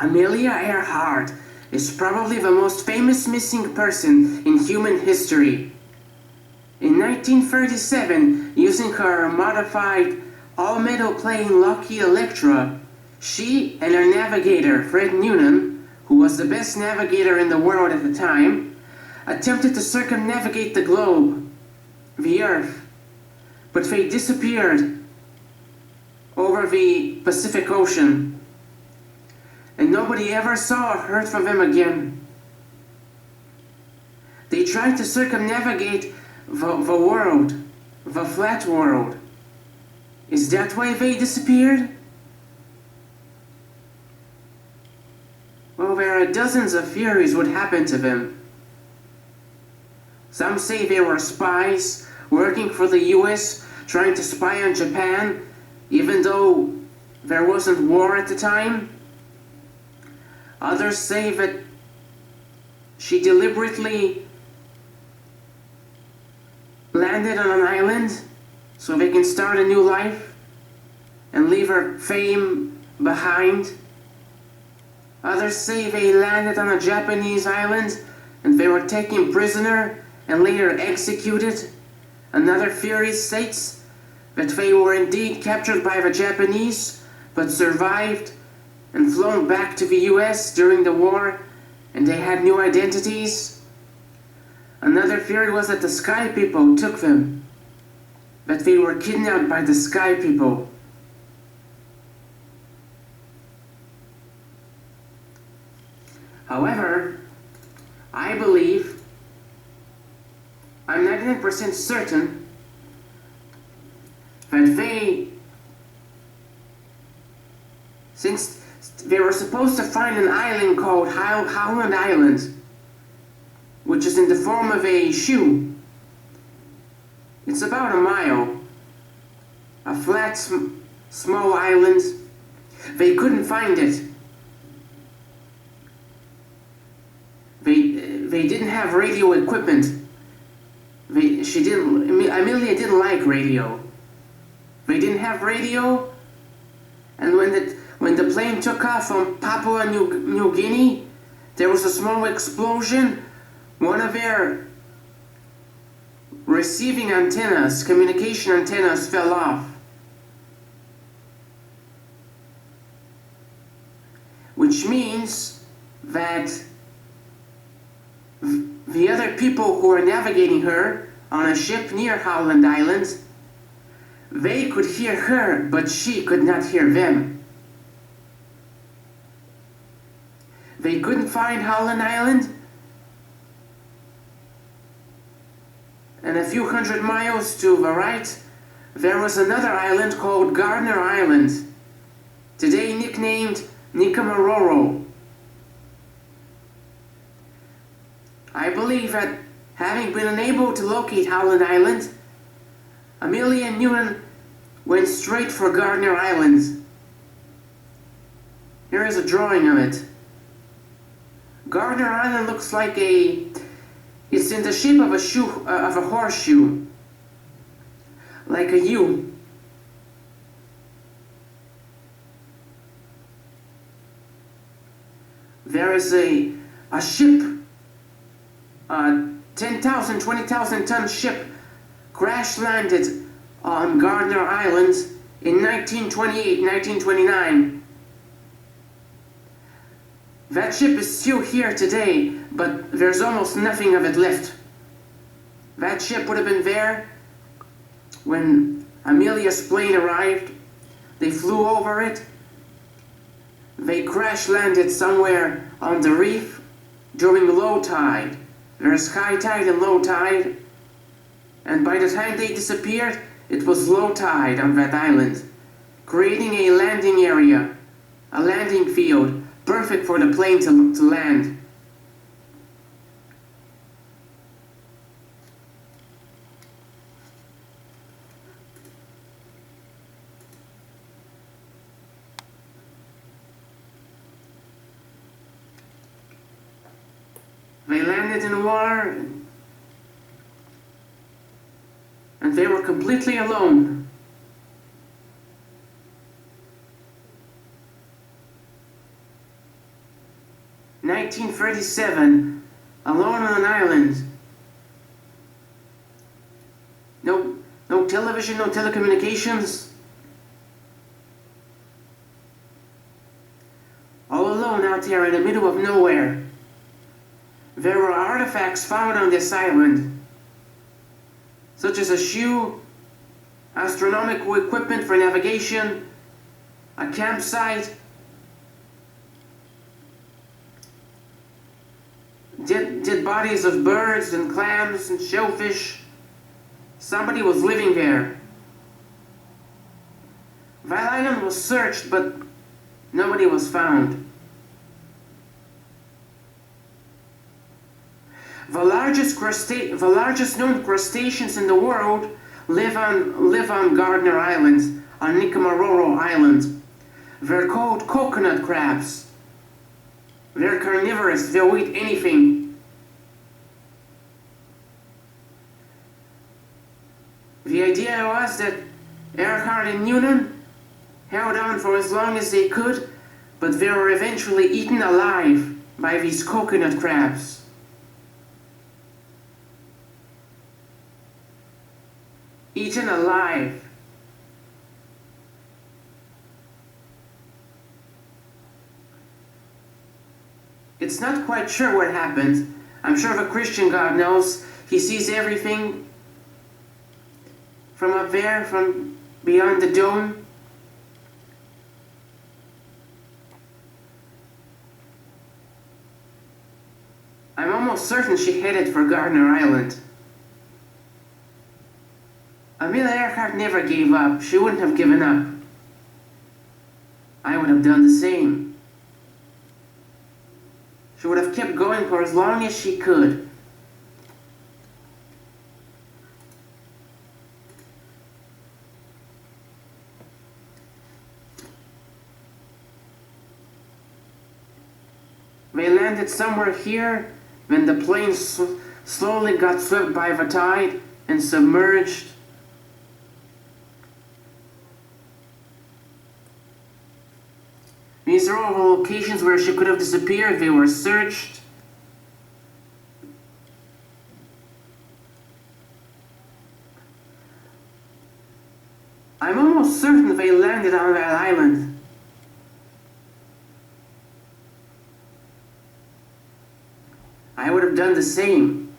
Amelia Earhart is probably the most famous missing person in human history. In 1937, using her modified all-metal plane Lockheed Electra, she and her navigator, Fred Noonan, who was the best navigator in the world at the time, attempted to circumnavigate the globe, the Earth, but they disappeared over the Pacific Ocean, and nobody ever saw or heard from them again. They tried to circumnavigate the world, the flat world. Is that why they disappeared? Well, there are dozens of theories what happened to them. Some say they were spies working for the US, trying to spy on Japan, even though there wasn't war at the time. Others say that she deliberately landed on an island so they can start a new life and leave her fame behind. Others say they landed on a Japanese island and they were taken prisoner and later executed. Another theory states that they were indeed captured by the Japanese but survived and flown back to the US during the war, and they had new identities. Another theory was that the Sky People took them, that they were kidnapped by the Sky People. However, I believe, I'm 99% certain, that since they were supposed to find an island called Howland Island, which is in the form of a shoe. It's about a mile. A flat, small island. They couldn't find it. They didn't have radio equipment. Amelia didn't like radio. They didn't have radio, and when the plane took off from Papua New Guinea, there was a small explosion. One of their receiving antennas, communication antennas, fell off. Which means that the other people who were navigating her on a ship near Howland Island, they could hear her, but she could not hear them. They couldn't find Howland Island, and a few hundred miles to the right, there was another island called Gardner Island, today nicknamed Nikamaroro. I believe that having been unable to locate Howland Island, Amelia Noonan went straight for Gardner Island. Here is a drawing of it. Gardner Island looks like it's in the shape of a horseshoe, like a U. There is a ship, a 10,000, 20,000 ton ship, crash landed on Gardner Island in 1928, 1929. That ship is still here today, but there's almost nothing of it left. That ship would have been there when Amelia's plane arrived. They flew over it. They crash landed somewhere on the reef during low tide. There's high tide and low tide, and by the time they disappeared, it was low tide on that island, creating a landing area, a landing field, perfect for the plane to land. They landed in the water, and they were completely alone. 1937, alone on an island. No television, no telecommunications. All alone out there in the middle of nowhere. There were artifacts found on this island, such as a shoe, astronomical equipment for navigation, a campsite, dead bodies of birds and clams and shellfish. Somebody was living there. That island was searched, but nobody was found. The largest known crustaceans in the world live on Gardner Island, on Nikomaroro Island. They're called coconut crabs. They're carnivorous, they'll eat anything. The idea was that Earhart and Noonan held on for as long as they could, but they were eventually eaten alive by these coconut crabs. Eaten alive. It's not quite sure what happened. I'm sure the Christian God knows. He sees everything from up there, from beyond the dome. I'm almost certain she headed for Gardner Island. Amelia Earhart never gave up. She wouldn't have given up. I would have done the same. She would have kept going for as long as she could. They landed somewhere here, when the plane slowly got swept by the tide and submerged. These are all the locations where she could have disappeared. They were searched. I'm almost certain they landed on that island. I would have done the same.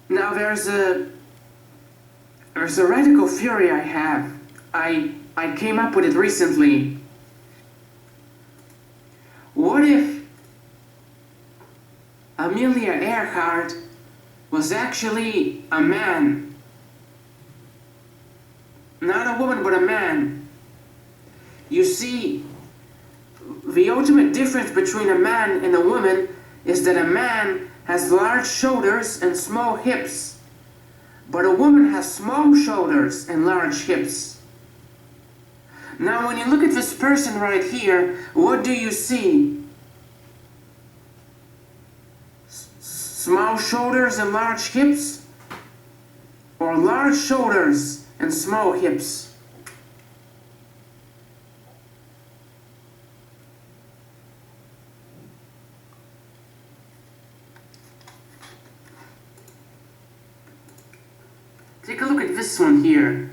Now there's a radical theory I have. I came up with it recently. What if Amelia Earhart was actually a man? Not a woman, but a man. You see, the ultimate difference between a man and a woman is that a man has large shoulders and small hips, but a woman has small shoulders and large hips. Now, when you look at this person right here, what do you see? Small shoulders and large hips? Or large shoulders and small hips? Take a look at this one here.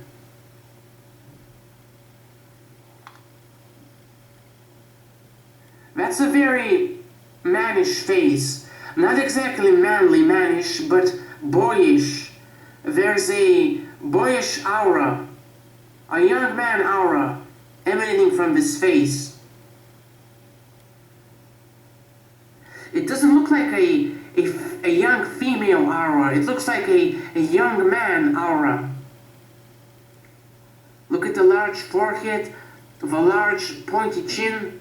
That's a very mannish face. Not exactly manly mannish, but boyish. There's a boyish aura, a young man aura, emanating from this face. It doesn't look like a young female aura. It looks like a young man aura. Look at the large forehead, the large pointy chin.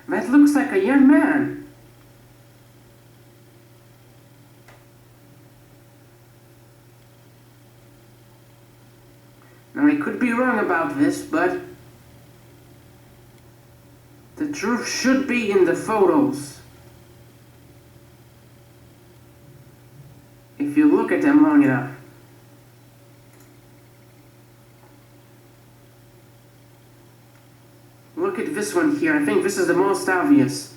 That looks like a young man. Now, I could be wrong about this, but the truth should be in the photos. at them long enough. Look at this one here. I think this is the most obvious.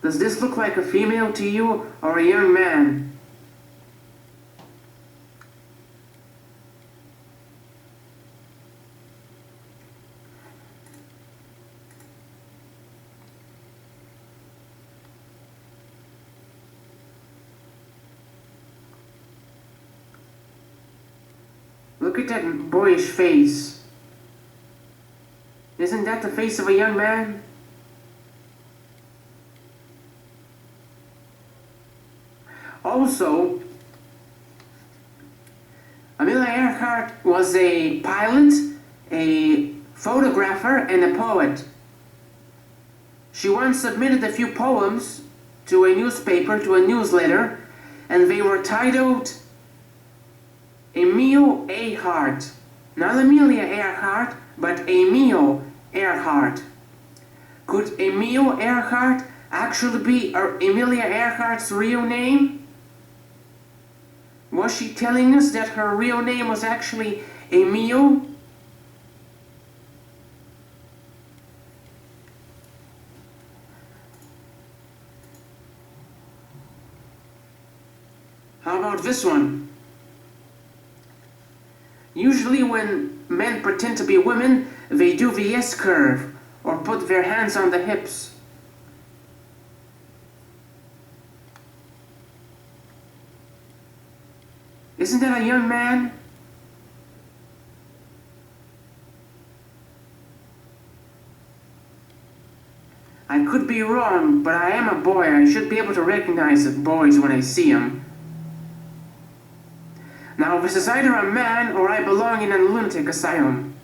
Does this look like a female to you or a young man? Look at that boyish face. Isn't that the face of a young man? Also, Amelia Earhart was a pilot, a photographer, and a poet. She once submitted a few poems to a newspaper, to a newsletter, and they were titled Amelia Earhart. Not Amelia Earhart, but Amelia Earhart. Could Amelia Earhart actually be Amelia Earhart's real name? Was she telling us that her real name was actually Amelia? How about this one? Usually when men pretend to be women, they do the S curve or put their hands on the hips. Isn't that a young man? I could be wrong, but I am a boy. I should be able to recognize boys when I see them. Now, this is either a man or I belong in a lunatic asylum.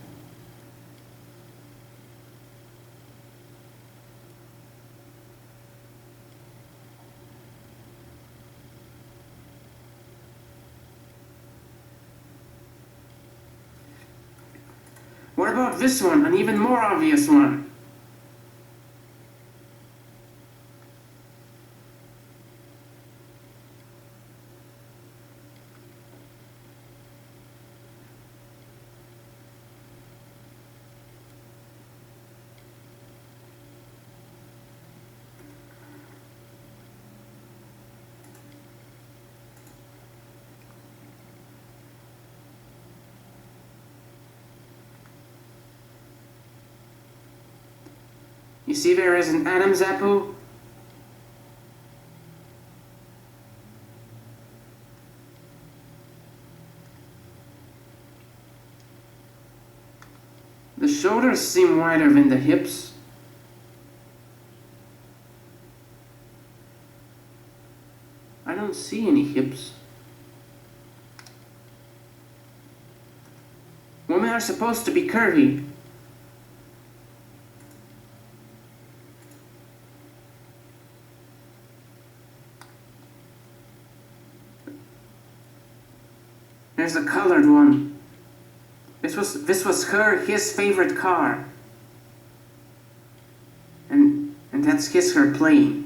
What about this one, an even more obvious one? You see there is an Adam's apple? The shoulders seem wider than the hips. I don't see any hips. Women are supposed to be curvy. There's a colored one. This was his favorite car. And that's her plane.